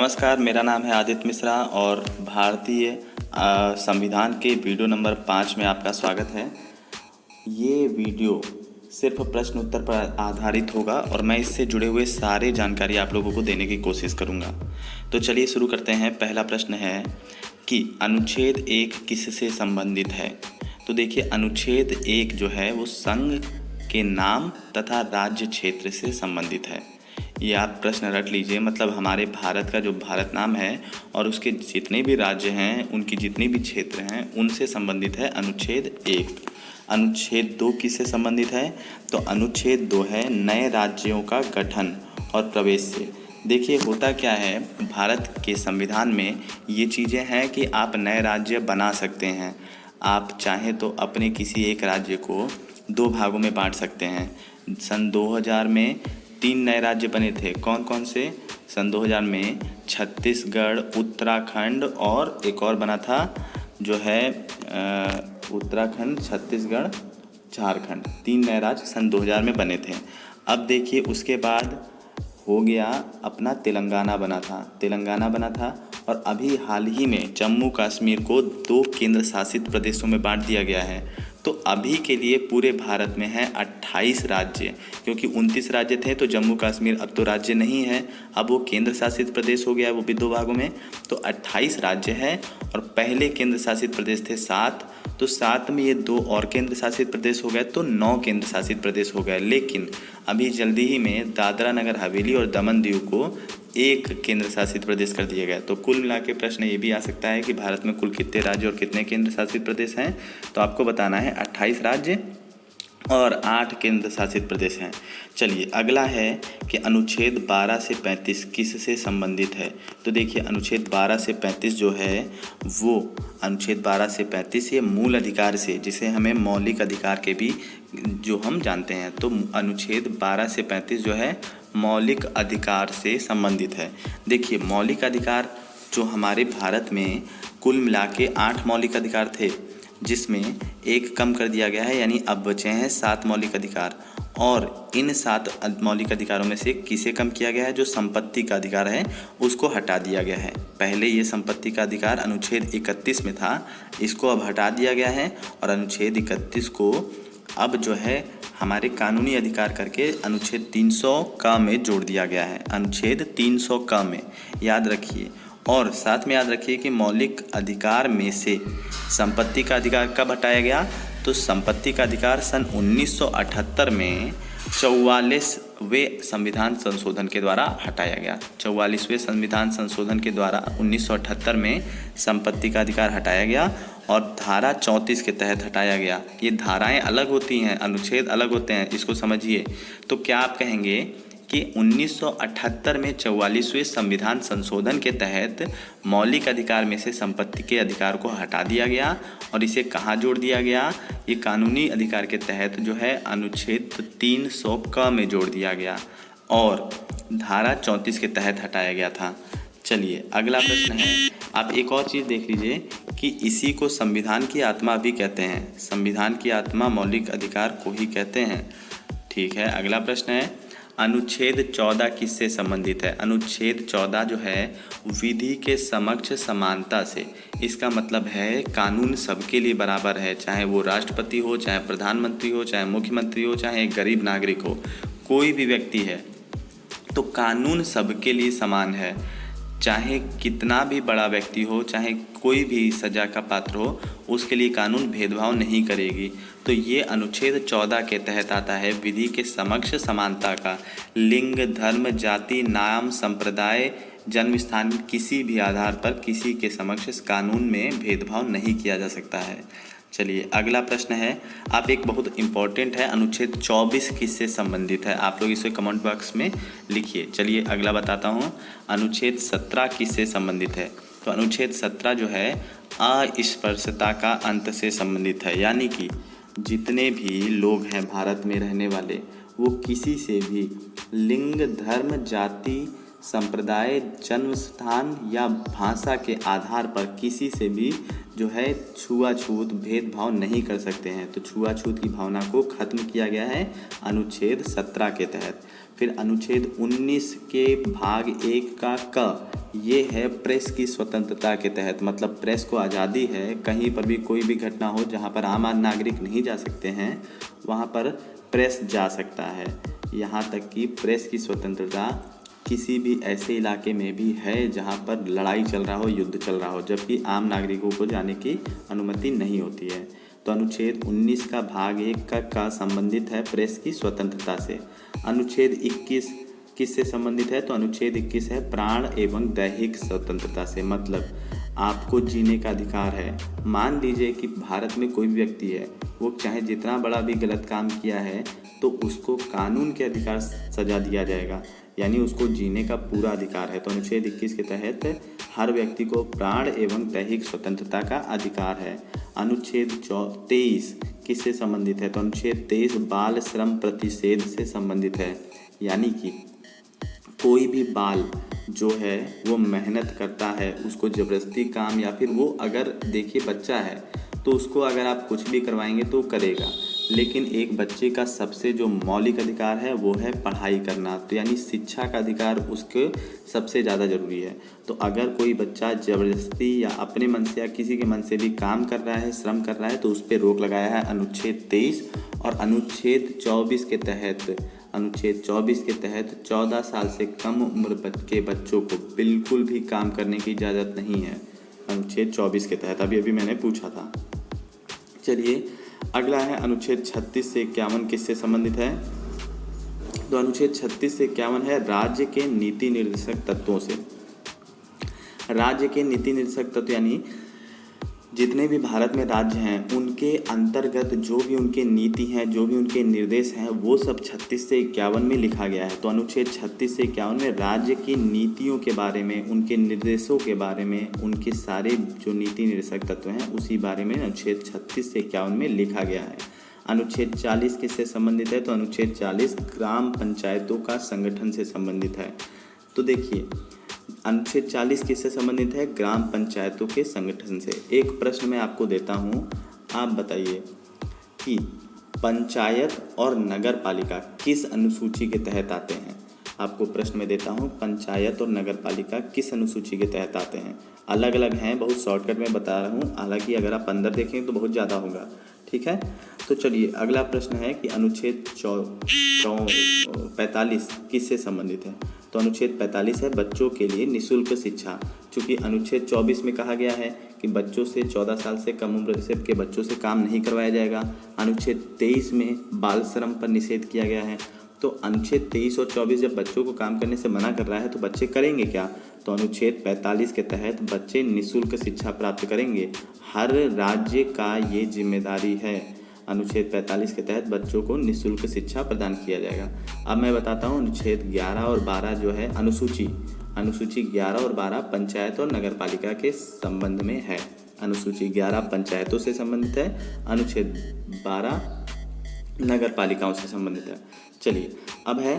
नमस्कार, मेरा नाम है आदित्य मिश्रा और भारतीय संविधान के वीडियो नंबर 5 में आपका स्वागत है। ये वीडियो सिर्फ प्रश्न उत्तर पर आधारित होगा और मैं इससे जुड़े हुए सारे जानकारी आप लोगों को देने की कोशिश करूँगा। तो चलिए शुरू करते हैं। पहला प्रश्न है कि अनुच्छेद 1 किससे संबंधित है। तो देखिए, अनुच्छेद 1 जो है वो संघ के नाम तथा राज्य क्षेत्र से संबंधित है। ये आप प्रश्न रट लीजिए, मतलब हमारे भारत का जो भारत नाम है और उसके जितने भी राज्य हैं, उनकी जितनी भी क्षेत्र हैं, उनसे संबंधित है अनुच्छेद 1। अनुच्छेद 2 किससे संबंधित है। तो अनुच्छेद 2 है नए राज्यों का गठन और प्रवेश से। देखिए, होता क्या है, भारत के संविधान में ये चीज़ें हैं कि आप नए राज्य बना सकते हैं। आप चाहें तो अपने किसी एक राज्य को 2 भागों में बांट सकते हैं। सन 2000 में 3 नए राज्य बने थे। कौन कौन से। सन 2000 में छत्तीसगढ़, उत्तराखंड और एक और बना था जो है उत्तराखंड, छत्तीसगढ़, झारखंड। 3 नए राज्य सन 2000 में बने थे। अब देखिए, उसके बाद हो गया अपना तेलंगाना बना था और अभी हाल ही में जम्मू कश्मीर को 2 केंद्र शासित प्रदेशों में बांट दिया गया है। तो अभी के लिए पूरे भारत में है 28 राज्य, क्योंकि 29 राज्य थे तो जम्मू कश्मीर अब तो राज्य नहीं है, अब वो केंद्र शासित प्रदेश हो गया है, वो भी 2 भागों में। तो 28 राज्य है और पहले केंद्र शासित प्रदेश थे 7, तो 7 में ये 2 और केंद्र शासित प्रदेश हो गए, तो 9 केंद्र शासित प्रदेश हो गए। लेकिन अभी जल्दी ही में दादरा नगर हवेली और दमन दीव को 1 केंद्र शासित प्रदेश कर दिया गया। तो कुल मिला के प्रश्न ये भी आ सकता है कि भारत में कुल कितने राज्य और कितने केंद्र शासित प्रदेश हैं। तो आपको बताना है 28 राज्य और 8 केंद्र शासित प्रदेश हैं। चलिए, अगला है कि अनुच्छेद 12 से 35 किससे संबंधित है। तो देखिए, अनुच्छेद 12 से 35 जो है वो अनुच्छेद 12 से 35 ये मूल अधिकार से, जिसे हमें मौलिक अधिकार के भी जो हम जानते हैं, तो अनुच्छेद 12 से 35 जो है मौलिक अधिकार से संबंधित है। देखिए, मौलिक अधिकार जो हमारे भारत में कुल मिला के 8 मौलिक अधिकार थे, जिसमें 1 कम कर दिया गया है, यानी अब बचे हैं 7 मौलिक अधिकार। और इन 7 मौलिक अधिकारों में से किसे कम किया गया है, जो संपत्ति का अधिकार है उसको हटा दिया गया है। पहले ये संपत्ति का अधिकार अनुच्छेद 31 में था, इसको अब हटा दिया गया है और अनुच्छेद 31 को अब जो है हमारे कानूनी अधिकार करके अनुच्छेद 300 क में जोड़ दिया गया है। अनुच्छेद 300 क में याद रखिए। और साथ में याद रखिए कि मौलिक अधिकार में से संपत्ति का अधिकार कब हटाया गया। तो संपत्ति का अधिकार सन 1978 में 44वें संविधान संशोधन के द्वारा हटाया गया। 44वें संविधान संशोधन के द्वारा 1978 में संपत्ति का अधिकार हटाया गया और धारा 34 के तहत हटाया गया। ये धाराएं अलग होती हैं, अनुच्छेद अलग होते हैं, इसको समझिए। तो क्या आप कहेंगे कि 1978 में 44वें संविधान संशोधन के तहत मौलिक अधिकार में से संपत्ति के अधिकार को हटा दिया गया और इसे कहाँ जोड़ दिया गया। ये कानूनी अधिकार के तहत जो है अनुच्छेद 300 क में जोड़ दिया गया और धारा 34 के तहत हटाया गया था। चलिए, अगला प्रश्न है, आप एक और चीज़ देख लीजिए कि इसी को संविधान की आत्मा भी कहते हैं। संविधान की आत्मा मौलिक अधिकार को ही कहते हैं। ठीक है, अगला प्रश्न है, अनुच्छेद 14 किससे संबंधित है। अनुच्छेद 14 जो है विधि के समक्ष समानता से, इसका मतलब है कानून सबके लिए बराबर है, चाहे वो राष्ट्रपति हो, चाहे प्रधानमंत्री हो, चाहे मुख्यमंत्री हो, चाहे एक गरीब नागरिक हो, कोई भी व्यक्ति है तो कानून सबके लिए समान है। चाहे कितना भी बड़ा व्यक्ति हो, चाहे कोई भी सजा का पात्र हो, उसके लिए कानून भेदभाव नहीं करेगी। तो ये अनुच्छेद 14 के तहत आता है विधि के समक्ष समानता का। लिंग, धर्म, जाति, नाम, संप्रदाय, जन्म स्थान, किसी भी आधार पर किसी के समक्ष कानून में भेदभाव नहीं किया जा सकता है। चलिए, अगला प्रश्न है, आप एक बहुत इम्पॉर्टेंट है, अनुच्छेद 24 किससे संबंधित है। आप लोग इसे कमेंट बॉक्स में लिखिए। चलिए, अगला बताता हूँ, अनुच्छेद 17 किससे संबंधित है। तो अनुच्छेद 17 जो है अस्पृश्यता का अंत से संबंधित है, यानी कि जितने भी लोग हैं भारत में रहने वाले, वो किसी से भी लिंग, धर्म, जाति, संप्रदाय, जन्म स्थान या भाषा के आधार पर किसी से भी जो है छुआछूत भेदभाव नहीं कर सकते हैं। तो छुआछूत की भावना को खत्म किया गया है अनुच्छेद 17 के तहत। फिर अनुच्छेद 19 के भाग 1 का क, ये है प्रेस की स्वतंत्रता के तहत, मतलब प्रेस को आज़ादी है, कहीं पर भी कोई भी घटना हो जहाँ पर आम नागरिक नहीं जा सकते हैं वहाँ पर प्रेस जा सकता है। यहाँ तक कि प्रेस की स्वतंत्रता किसी भी ऐसे इलाके में भी है जहाँ पर लड़ाई चल रहा हो, युद्ध चल रहा हो, जबकि आम नागरिकों को जाने की अनुमति नहीं होती है। तो अनुच्छेद 19 का भाग 1 का संबंधित है प्रेस की स्वतंत्रता से। अनुच्छेद 21 किससे संबंधित है? तो अनुच्छेद 21 है प्राण एवं दैहिक स्वतंत्रता से, मतलब आपको जीने का अधिकार है। मान लीजिए कि भारत में कोई भी व्यक्ति है, वो चाहे जितना बड़ा भी गलत काम किया है तो उसको कानून के अधिकार सजा दिया जाएगा, यानी उसको जीने का पूरा अधिकार है। तो अनुच्छेद 21 के तहत हर व्यक्ति को प्राण एवं दैहिक स्वतंत्रता का अधिकार है। अनुच्छेद 23 किससे संबंधित है? तो अनुच्छेद 23 बाल श्रम प्रतिषेध से संबंधित है, यानी कि कोई भी बाल जो है वो मेहनत करता है, उसको ज़बरदस्ती काम, या फिर वो अगर देखिए बच्चा है तो उसको अगर आप कुछ भी करवाएंगे तो करेगा, लेकिन एक बच्चे का सबसे जो मौलिक अधिकार है वो है पढ़ाई करना, तो यानी शिक्षा का अधिकार उसके सबसे ज़्यादा ज़रूरी है। तो अगर कोई बच्चा ज़बरदस्ती या अपने मन से या किसी के मन से भी काम कर रहा है, श्रम कर रहा है, तो उस पर रोक लगाया है अनुच्छेद 23। और अनुच्छेद 24 के तहत 14 साल से कम उम्र के बच्चों को बिल्कुल भी काम करने की इजाज़त नहीं है, अनुच्छेद 24 के तहत। अभी मैंने पूछा था। चलिए अगला है अनुच्छेद 36 से 51 किससे संबंधित है? तो अनुच्छेद 36 से 51 है राज्य के नीति निर्देशक तत्वों से। राज्य के नीति निर्देशक तत्व यानी जितने भी भारत में राज्य हैं उनके अंतर्गत जो भी उनके नीति हैं, जो भी उनके निर्देश हैं, वो सब 36 से 51 में लिखा गया है। तो अनुच्छेद 36 से 51 में राज्य की नीतियों के बारे में, उनके निर्देशों के बारे में, उनके सारे जो नीति निर्देशक तत्व हैं उसी बारे में अनुच्छेद 36 से 51 में लिखा गया है। अनुच्छेद 40 किससे संबंधित है? तो अनुच्छेद 40 ग्राम पंचायतों का संगठन से संबंधित है। तो देखिए अनुच्छेद 40 किससे संबंधित है? ग्राम पंचायतों के संगठन से। एक प्रश्न मैं आपको देता हूँ, आप बताइए कि पंचायत और नगर पालिका किस अनुसूची के तहत आते हैं? आपको प्रश्न में देता हूँ, पंचायत और नगर पालिका किस अनुसूची के तहत आते हैं? अलग अलग हैं, बहुत शॉर्टकट में बता रहा हूँ, हालांकि अगर आप अंदर देखें तो बहुत ज़्यादा होगा, ठीक है। तो चलिए अगला प्रश्न है कि अनुच्छेद 45 किससे संबंधित है? तो अनुच्छेद 45 है बच्चों के लिए निःशुल्क शिक्षा। चूँकि अनुच्छेद 24 में कहा गया है कि बच्चों से 14 साल से कम उम्र से के बच्चों से काम नहीं करवाया जाएगा। अनुच्छेद 23 में बाल श्रम पर निषेध किया गया है। तो अनुच्छेद 23 और 24 जब बच्चों को काम करने से मना कर रहा है तो बच्चे करेंगे क्या? तो अनुच्छेद 45 के तहत बच्चे निःशुल्क शिक्षा प्राप्त करेंगे। हर राज्य का ये जिम्मेदारी है। अनुच्छेद 45 के तहत बच्चों को निःशुल्क शिक्षा प्रदान किया जाएगा। अब मैं बताता हूँ अनुच्छेद 11 और 12 जो है अनुसूची 11 और 12 पंचायत और नगर पालिका के संबंध में है। अनुसूची 11 पंचायतों से संबंधित है, अनुच्छेद 12 नगर पालिकाओं से संबंधित है। चलिए अब है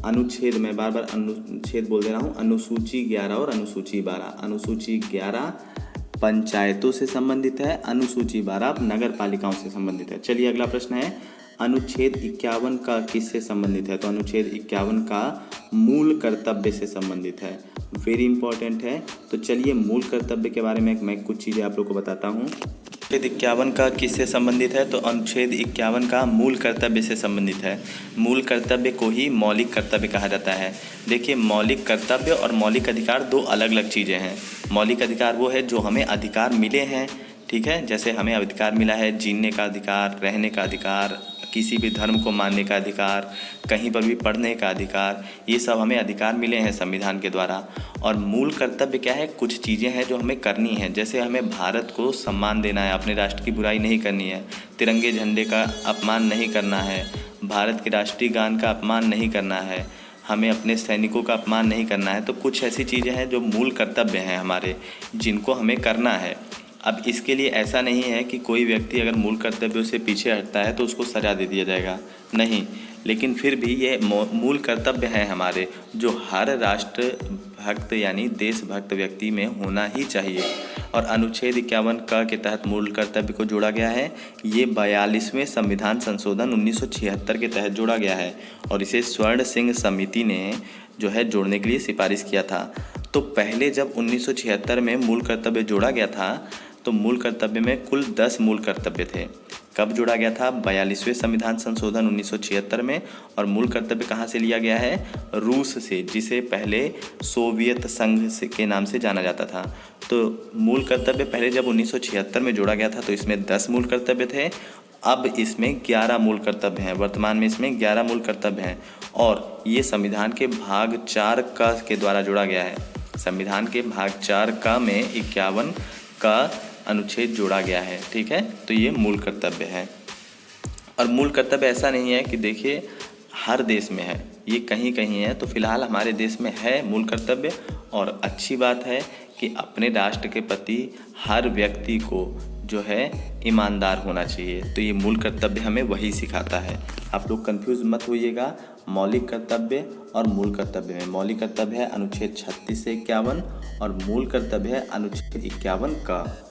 अनुच्छेद, मैं बार बार अनुच्छेद बोल दे रहा हूँ, अनुसूची 11 और अनुसूची 12। अनुसूची 11 पंचायतों से संबंधित है, अनुसूची 12 नगर पालिकाओं से संबंधित है। चलिए अगला प्रश्न है अनुच्छेद 51 का किससे संबंधित है? तो अनुच्छेद 51 का मूल कर्तव्य से संबंधित है। वेरी इंपॉर्टेंट है। तो चलिए मूल कर्तव्य के बारे में मैं कुछ चीज़ें आप लोग को बताता हूँ। अनुच्छेद 51 का किससे संबंधित है? तो अनुच्छेद 51 का मूल कर्तव्य से संबंधित है। मूल कर्तव्य को ही मौलिक कर्तव्य कहा जाता है। देखिए मौलिक कर्तव्य और मौलिक अधिकार दो अलग अलग चीज़ें हैं। मौलिक अधिकार वो है जो हमें अधिकार मिले हैं, ठीक है, जैसे हमें अधिकार मिला है जीने का अधिकार, रहने का अधिकार, किसी भी धर्म को मानने का अधिकार, कहीं पर भी पढ़ने का अधिकार, ये सब हमें अधिकार मिले हैं संविधान के द्वारा। और मूल कर्तव्य क्या है? कुछ चीज़ें हैं जो हमें करनी है, जैसे हमें भारत को सम्मान देना है, अपने राष्ट्र की बुराई नहीं करनी है, तिरंगे झंडे का अपमान नहीं करना है, भारत के राष्ट्रीय गान का अपमान नहीं करना है, हमें अपने सैनिकों का अपमान नहीं करना है। तो कुछ ऐसी चीज़ें हैं जो मूल कर्तव्य हैं हमारे, जिनको हमें करना है। अब इसके लिए ऐसा नहीं है कि कोई व्यक्ति अगर मूल कर्तव्यों से पीछे हटता है तो उसको सज़ा दे दिया जाएगा, नहीं। लेकिन फिर भी ये मूल कर्तव्य है हमारे, जो हर राष्ट्रभक्त यानी देशभक्त व्यक्ति में होना ही चाहिए। और अनुच्छेद 51 क के तहत मूल कर्तव्य को जोड़ा गया है। ये 42वें संविधान संशोधन 1976 के तहत जोड़ा गया है और इसे स्वर्ण सिंह समिति ने जो है जोड़ने के लिए सिफारिश किया था। तो पहले जब 1976 में मूल कर्तव्य जोड़ा गया था तो मूल कर्तव्य में कुल 10 मूल कर्तव्य थे। कब जोड़ा गया था? 42वें संविधान संशोधन 1976 में। और मूल कर्तव्य कहाँ से लिया गया है? रूस से, जिसे पहले सोवियत संघ के नाम से जाना जाता था। तो मूल कर्तव्य पहले जब 1976 में जोड़ा गया था तो इसमें 10 मूल कर्तव्य थे। अब इसमें 11 मूल कर्तव्य हैं। वर्तमान में इसमें 11 मूल कर्तव्य हैं और ये संविधान के भाग 4 क के द्वारा जोड़ा गया है। संविधान के भाग 4 क में 51 का अनुच्छेद जोड़ा गया है। ठीक है, तो ये मूल कर्तव्य है। और मूल कर्तव्य ऐसा नहीं है कि देखिए हर देश में है, ये कहीं कहीं है। तो फिलहाल हमारे देश में है मूल कर्तव्य और अच्छी बात है कि अपने राष्ट्र के प्रति हर व्यक्ति को जो है ईमानदार होना चाहिए। तो ये मूल कर्तव्य हमें वही सिखाता है। आप लोग कंफ्यूज मत होइएगा मौलिक कर्तव्य और मूल कर्तव्य में। मौलिक कर्तव्य है अनुच्छेद 36 से 51 और मूल कर्तव्य है अनुच्छेद 51 का।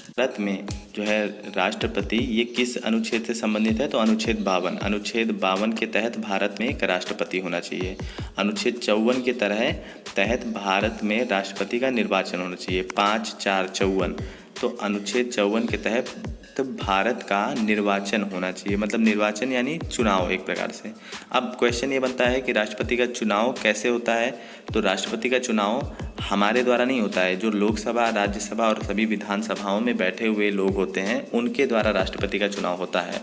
भारत में जो है राष्ट्रपति ये किस अनुच्छेद से संबंधित है? तो अनुच्छेद 52। अनुच्छेद 52 के तहत भारत में एक राष्ट्रपति होना चाहिए। अनुच्छेद 54 के तहत भारत में राष्ट्रपति का निर्वाचन होना चाहिए। 5-4-54। तो अनुच्छेद 54 के तहत भारत का निर्वाचन होना चाहिए, मतलब निर्वाचन यानी चुनाव एक प्रकार से। अब क्वेश्चन ये बनता है कि राष्ट्रपति का चुनाव कैसे होता है? तो राष्ट्रपति का चुनाव हमारे द्वारा नहीं होता है। जो लोकसभा, राज्यसभा और सभी विधानसभाओं में बैठे हुए लोग होते हैं उनके द्वारा राष्ट्रपति का चुनाव होता है।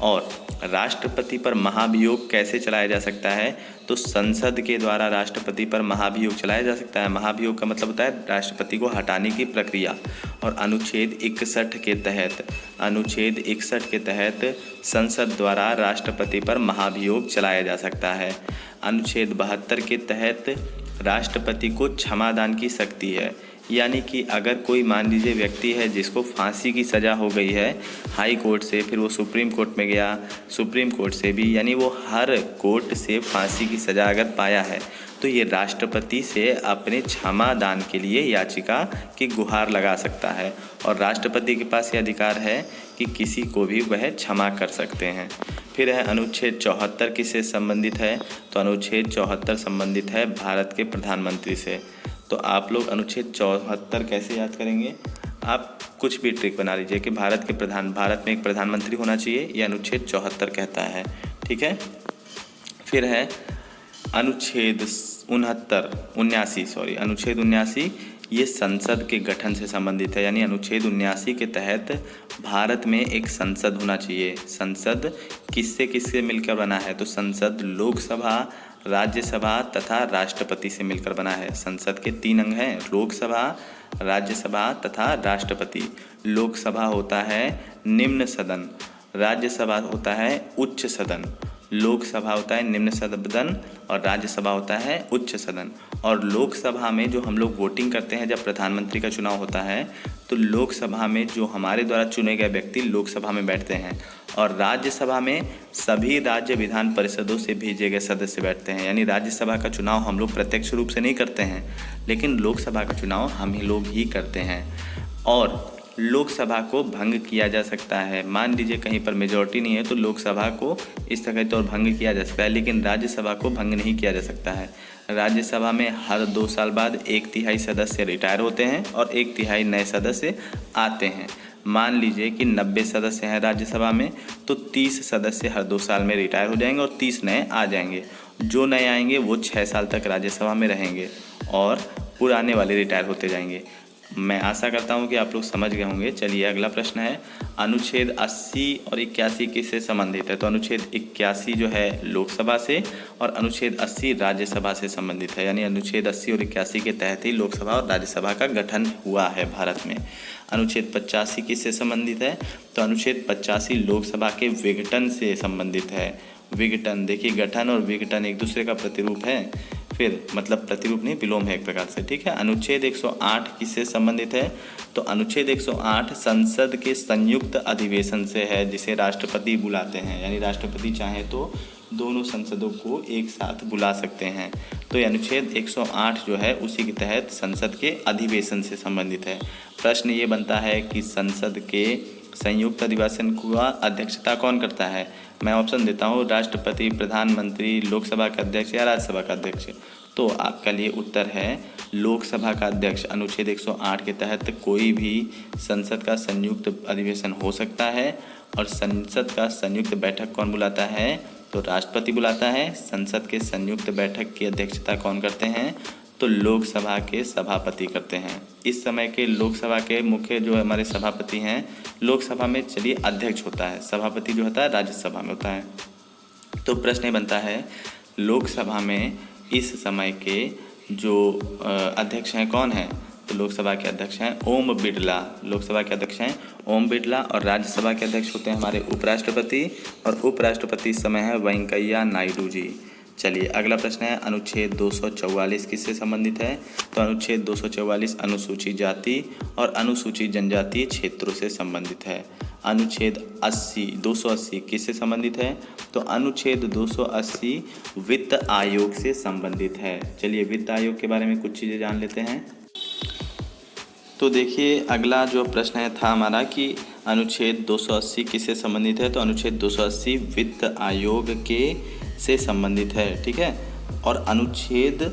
और राष्ट्रपति पर महाभियोग कैसे चलाया जा सकता है? तो संसद के द्वारा राष्ट्रपति पर महाभियोग चलाया जा सकता है। महाभियोग का मतलब होता है राष्ट्रपति को हटाने की प्रक्रिया। और अनुच्छेद 61 के तहत संसद द्वारा राष्ट्रपति पर महाभियोग चलाया जा सकता है। अनुच्छेद 72 के तहत राष्ट्रपति को क्षमादान की शक्ति है, यानी कि अगर कोई मान लीजिए व्यक्ति है जिसको फांसी की सज़ा हो गई है हाई कोर्ट से, फिर वो सुप्रीम कोर्ट में गया, सुप्रीम कोर्ट से भी, यानी वो हर कोर्ट से फांसी की सज़ा अगर पाया है तो ये राष्ट्रपति से अपने क्षमादान के लिए याचिका की गुहार लगा सकता है। और राष्ट्रपति के पास ये अधिकार है कि किसी को भी वह क्षमा कर सकते हैं। फिर है अनुच्छेद 74 किससे संबंधित है? तो अनुच्छेद 74 संबंधित है भारत के प्रधानमंत्री से। तो आप लोग अनुच्छेद 74 कैसे याद करेंगे? आप कुछ भी ट्रिक बना लीजिए कि भारत में एक प्रधानमंत्री होना चाहिए, यह अनुच्छेद 74 कहता है। ठीक है, फिर है अनुच्छेद 79, ये संसद के गठन से संबंधित है। यानी अनुच्छेद 79 के तहत भारत में एक संसद होना चाहिए। संसद किससे मिलकर बना है? तो संसद लोकसभा, राज्यसभा तथा राष्ट्रपति से मिलकर बना है। संसद के 3 अंग हैं, लोकसभा, राज्यसभा तथा राष्ट्रपति। लोकसभा होता है निम्न सदन, राज्यसभा होता है उच्च सदन। लोकसभा होता है निम्न सदन और राज्यसभा होता है उच्च सदन। और लोकसभा में जो हम लोग वोटिंग करते हैं जब प्रधानमंत्री का चुनाव होता है तो लोकसभा में जो हमारे द्वारा चुने गए व्यक्ति लोकसभा में बैठते हैं और राज्यसभा में सभी राज्य विधान परिषदों से भेजे गए सदस्य बैठते हैं। यानी राज्यसभा का चुनाव हम लोग प्रत्यक्ष रूप से नहीं करते हैं, लेकिन लोकसभा का चुनाव हम ही लोग ही करते हैं। और लोकसभा को भंग किया जा सकता है। मान लीजिए कहीं पर मेजॉरिटी नहीं है तो लोकसभा को इस तरह तौर भंग किया जा सकता है, लेकिन राज्यसभा को भंग नहीं किया जा सकता है। राज्यसभा में हर 2 साल बाद 1/3 सदस्य रिटायर होते हैं और 1/3 नए सदस्य आते हैं। मान लीजिए कि 90 सदस्य हैं राज्यसभा में, तो 30 सदस्य हर 2 साल में रिटायर हो जाएंगे और 30 नए आ जाएंगे। जो नए आएंगे वो 6 साल तक राज्यसभा में रहेंगे और पुराने वाले रिटायर होते जाएंगे। मैं आशा करता हूं कि आप लोग समझ गए होंगे। चलिए अगला प्रश्न है, अनुच्छेद 80 और 81 किससे संबंधित है? तो अनुच्छेद 81 जो है लोकसभा से और अनुच्छेद 80 राज्यसभा से संबंधित है। यानी अनुच्छेद 80 और 81 के तहत ही लोकसभा और राज्यसभा का गठन हुआ है भारत में। अनुच्छेद 85 किससे संबंधित है? तो अनुच्छेद 85 लोकसभा के विघटन से संबंधित है। विघटन, देखिए गठन और विघटन एक दूसरे का प्रतिरूप है। फिर मतलब प्रतिरूप नहीं, विलोम है एक प्रकार से, ठीक है। अनुच्छेद 108 किससे संबंधित है? तो अनुच्छेद 108 संसद के संयुक्त अधिवेशन से है, जिसे राष्ट्रपति बुलाते हैं, यानी राष्ट्रपति चाहे तो दोनों संसदों को एक साथ बुला सकते हैं। तो ये अनुच्छेद 108 जो है उसी के तहत संसद के अधिवेशन से संबंधित है। प्रश्न ये बनता है कि संसद के संयुक्त अधिवेशन का अध्यक्षता कौन करता है? मैं ऑप्शन देता हूँ, राष्ट्रपति, प्रधानमंत्री, लोकसभा का अध्यक्ष या राज्यसभा का अध्यक्ष। तो आपका लिए उत्तर है लोकसभा का अध्यक्ष। अनुच्छेद 108 के तहत कोई भी संसद का संयुक्त अधिवेशन हो सकता है, और संसद का संयुक्त बैठक कौन बुलाता है? तो राष्ट्रपति बुलाता है। संसद के संयुक्त बैठक की अध्यक्षता कौन करते हैं? तो लोकसभा के सभापति करते हैं। इस समय के लोकसभा के मुख्य जो हमारे सभापति हैं, लोकसभा में चलिए अध्यक्ष होता है, सभापति जो होता है राज्यसभा में होता है। तो प्रश्न ये बनता है, लोकसभा में इस समय के जो अध्यक्ष हैं कौन हैं? तो लोकसभा के अध्यक्ष हैं ओम बिरला, लोकसभा के अध्यक्ष हैं ओम बिरला, और राज्यसभा के अध्यक्ष होते हैं हमारे उपराष्ट्रपति, और उपराष्ट्रपति इस समय है वेंकैया नायडू जी। चलिए अगला प्रश्न है, अनुच्छेद 244 किससे संबंधित है? तो अनुच्छेद 244 अनुसूचित जाति और अनुसूचित जनजातीय क्षेत्रों से संबंधित है। अनुच्छेद 280 किससे संबंधित है? तो अनुच्छेद 280 वित्त आयोग से संबंधित है। चलिए वित्त आयोग के बारे में कुछ चीज़ें जान लेते हैं। तो देखिए अगला जो प्रश्न है था हमारा कि अनुच्छेद 280 किससे संबंधित है? तो अनुच्छेद 280 वित्त आयोग के से संबंधित है, ठीक है। और अनुच्छेद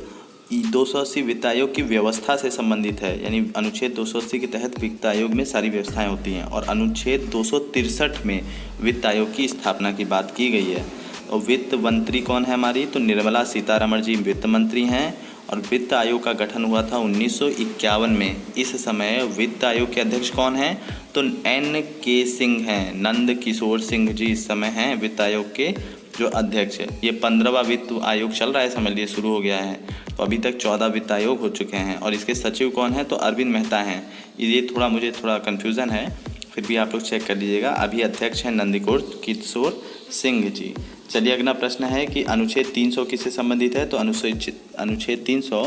280 वित्त आयोग की व्यवस्था से संबंधित है, यानी अनुच्छेद 280 के तहत वित्त आयोग में सारी व्यवस्थाएं होती हैं। और अनुच्छेद 263 में वित्त आयोग की स्थापना की बात की गई है। और वित्त मंत्री कौन है हमारी? तो निर्मला सीतारमण जी वित्त मंत्री हैं। और वित्त आयोग का गठन हुआ था 1951 में। इस समय वित्त आयोग के अध्यक्ष कौन हैं? तो NK सिंह हैं, नंद किशोर सिंह जी इस समय हैं वित्त आयोग के जो अध्यक्ष है। ये 15वां वित्त आयोग चल रहा है, समझ लीजिए शुरू हो गया है। तो अभी तक 14 वित्त आयोग हो चुके हैं। और इसके सचिव कौन है? तो अरविंद मेहता हैं। ये मुझे थोड़ा कन्फ्यूज़न है, फिर भी आप लोग चेक कर लीजिएगा। अभी अध्यक्ष हैं नंदकिशोर किशोर सिंह जी। चलिए अगला प्रश्न है कि अनुच्छेद 300 किससे संबंधित है? तो अनुच्छेद 300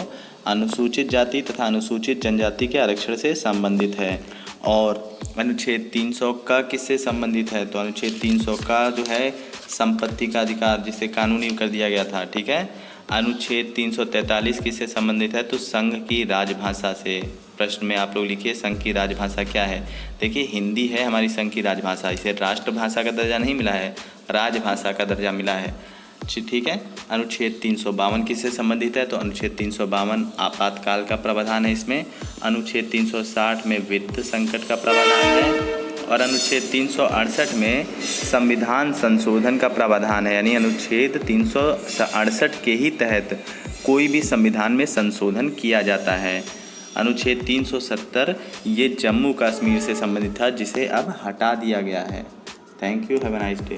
अनुसूचित जाति तथा अनुसूचित जनजाति के आरक्षण से संबंधित है। और अनुच्छेद 300 का किससे संबंधित है? तो अनुच्छेद 300 का जो है संपत्ति का अधिकार, जिसे कानूनी कर दिया गया था, ठीक है। अनुच्छेद 343 किससे संबंधित है? तो संघ की राजभाषा से। प्रश्न में आप लोग लिखिए संघ की राजभाषा क्या है। देखिए हिंदी है हमारी संघ की राजभाषा, इसे राष्ट्रभाषा का दर्जा नहीं मिला है, राजभाषा का दर्जा मिला है, ठीक है। अनुच्छेद 352 किससे संबंधित है? तो अनुच्छेद 352 आपातकाल का प्रावधान है इसमें। अनुच्छेद 360 में वित्त संकट का प्रावधान है। और अनुच्छेद 368 में संविधान संशोधन का प्रावधान है, यानी अनुच्छेद 368 के ही तहत कोई भी संविधान में संशोधन किया जाता है। अनुच्छेद 370 ये जम्मू कश्मीर से संबंधित था, जिसे अब हटा दिया गया है। Thank you, have a nice day.